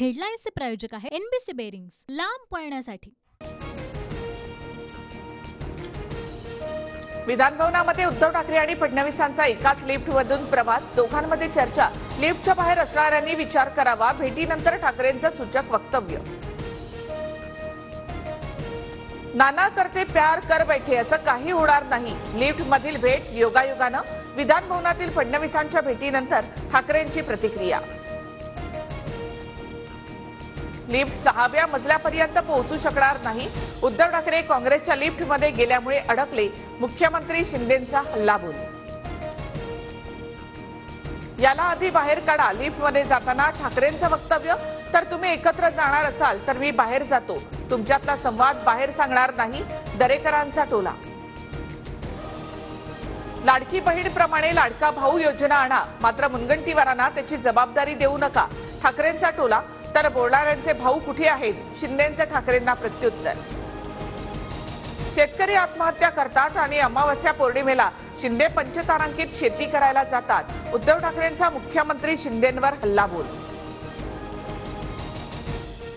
हेडलाईन्सचे प्रायोजक आहे NBC bearings, लांब पळण्यासाठी। विधानभवनामध्ये उद्धव ठाकरे आणि फडणवीसांचा एकाच लिफ्टमधून प्रवास, दोघांमध्ये चर्चा। लिफ्टच्या बाहेर असणाऱ्यांनी विचार करावा, भेटीनंतर ठाकरेंचं सूचक वक्तव्य। नाना करते प्यार कर बैठे, असं काही होणार नाही। लिफ्टमधील भेट योगायोगानं, विधानभवनातील फडणवीसांच्या भेटीनंतर ठाकरेंची प्रतिक्रिया। लिफ्ट 6व्या मजल्यापर्यंत पोहोचू शकणार नाही, उद्धव ठाकरे काँग्रेसच्या लिफ्टमध्ये गेल्यामुळे अडकले, मुख्यमंत्री शिंदेंचा हल्लाबोल। याला आधी बाहेर काढा, लिफ्टमध्ये जाताना ठाकरेंचं वक्तव्य। तर तुम्ही एकत्र जाणार असाल तर मी बाहेर जातो, तुमच्यातला संवाद बाहेर सांगणार नाही, दरेकरांचा टोला। लाडकी बहीणप्रमाणे लाडका भाऊ योजना आणा, मात्र मुनगंटीवारांना त्याची जबाबदारी देऊ नका, ठाकरेंचा टोला। तर बोलणाऱ्यांचे भाऊ कुठे आहेत, शिंदेंचं ठाकरेंना प्रत्युत्तर। शेतकरी आत्महत्या करतात आणि अमावस्या पौर्णिमेला शिंदे पंचतारांकित शेती करायला जातात, उद्धव ठाकरेंचा मुख्यमंत्री शिंदेंवर हल्लाबोल।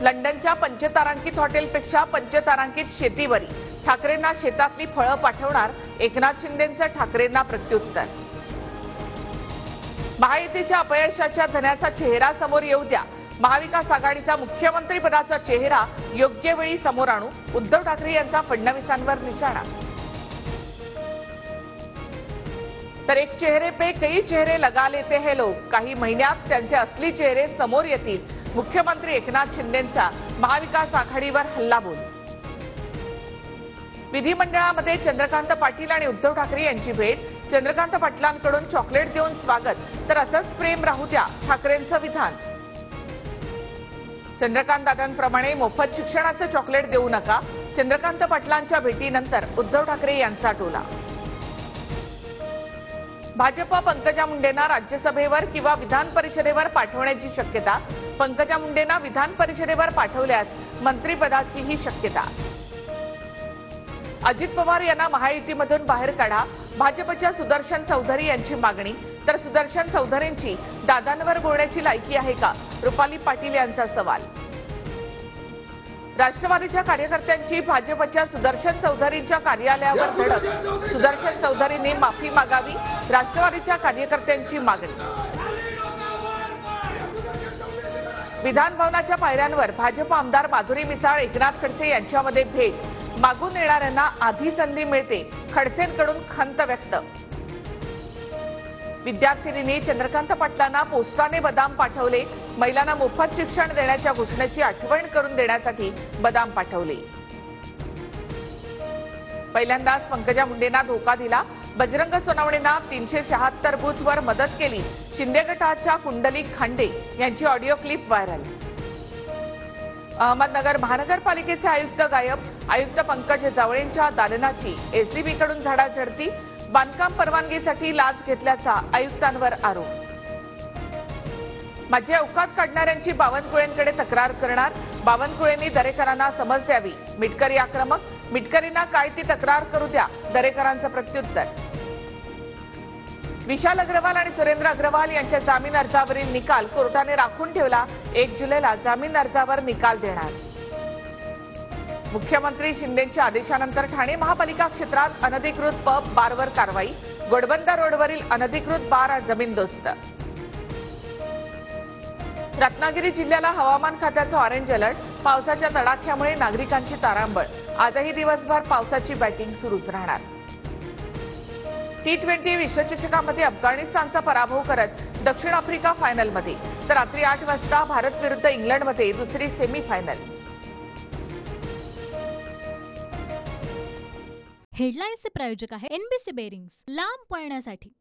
लंडनच्या पंचतारांकित हॉटेलपेक्षा पंचतारांकित शेतीवरी, ठाकरेंना शेतातली फळं पाठवणार, एकनाथ शिंदेंचं ठाकरेंना प्रत्युत्तर। महायुतीच्या अपयशाच्या धन्याचा चेहरा समोर येऊ द्या, महाविकास आघाडीचा मुख्यमंत्रीपदाचा चेहरा योग्य वेळी समोर आणू, उद्धव ठाकरे यांचा फडणवीसांवर निशाणा। तर एक चेहरे पे कई चेहरे लगा लेते हैं लोग, काही महिन्यात त्यांचे असली चेहरे समोर येतील, मुख्यमंत्री एकनाथ शिंदेंचा महाविकास आघाडीवर हल्लाबोल। विधिमंडळामध्ये चंद्रकांत पाटील आणि उद्धव ठाकरे यांची भेट, चंद्रकांत पाटलांकडून चॉकलेट देऊन स्वागत, तर असंच प्रेम राहू द्या, ठाकरेंचं विधान। चंद्रकांत दादांप्रमाणे मोफत शिक्षणाचं चॉकलेट देऊ नका, चंद्रकांत पाटलांच्या भेटीनंतर उद्धव ठाकरे यांचा टोला। भाजप पंकजा मुंडेंना राज्यसभेवर किंवा विधान परिषदेवर पाठवण्याची शक्यता, पंकजा मुंडेंना विधान परिषदेवर पाठवल्यास मंत्रिपदाचीही शक्यता। अजित पवार यांना महायुतीमधून बाहेर काढा, भाजपच्या सुदर्शन चौधरी यांची मागणी, तर सुदर्शन चौधरींची दादांवर बोलण्याची लायकी आहे का, रुपाली पाटील यांचा सवाल। राष्ट्रवादीच्या कार्यकर्त्यांची भाजपच्या सुदर्शन चौधरींच्या कार्यालयावर धडक, सुदर्शन चौधरींनी माफी मागावी, राष्ट्रवादीच्या कार्यकर्त्यांची मागणी। विधान भवनाच्या पायऱ्यांवर भाजप आमदार माधुरी मिसाळ एकनाथ खडसे यांच्यामध्ये भेट, मागून येणाऱ्यांना आधी संधी मिळते, खडसेंकडून खंत व्यक्त। विद्यार्थिनींनी चंद्रकांत पाटलांना पोस्टाने बदाम पाठवले, महिलांना मोफत शिक्षण देण्याच्या घोषणेची आठवण करून देण्यासाठी बदाम पाठवले। पहिल्यांदाच पंकजा मुंडेंना धोका दिला, बजरंग सोनवणेंना 376 बूथवर मदत केली, शिंदे गटाच्या कुंडलिक खांडे यांची ऑडिओ क्लिप व्हायरल। अहमदनगर महानगरपालिकेचे आयुक्त गायब, आयुक्त पंकज जावळेंच्या दालनाची एसीबीकडून झाडाझडती, बांधकाम परवानगीसाठी लाच घेतल्याचा आयुक्तांवर आरोप। माझे अवकात काढणाऱ्यांची बावनकुळेंकडे तक्रार करणार, बावनकुळेंनी दरेकरांना समज द्यावी, मिटकरी आक्रमक, मिटकरींना काय ती तक्रार करू द्या, दरेकरांचं प्रत्युत्तर। विशाल अग्रवाल आणि सुरेंद्र अग्रवाल यांच्या जामीन अर्जावरील निकाल कोर्टाने राखून ठेवला, 1 जुलैला जामीन अर्जावर निकाल देणार। मुख्यमंत्री शिंदेंच्या आदेशानंतर ठाणे महापालिका क्षेत्रात अनधिकृत पब बारवर कारवाई, गोडबंदा रोडवरील अनधिकृत बार जमीनदोस्त। रत्नागिरी जिल्ह्याला हवामान खात्याचा ऑरेंज अलर्ट, पावसाच्या तडाख्यामुळे नागरिकांची तारांबळ, आजही दिवसभर पावसाची बॅटिंग सुरूच राहणार। T20 विश्वचषकामध्ये अफगाणिस्तानचा पराभव करत दक्षिण आफ्रिका फायनलमध्ये, तर रात्री 8 वाजता भारत विरुद्ध इंग्लंडमध्ये दुसरी सेमीफायनल। हेडलाईन्सचे प्रायोजक आहे एनबीसी बेरिंग्स, लांब पळण्यासाठी।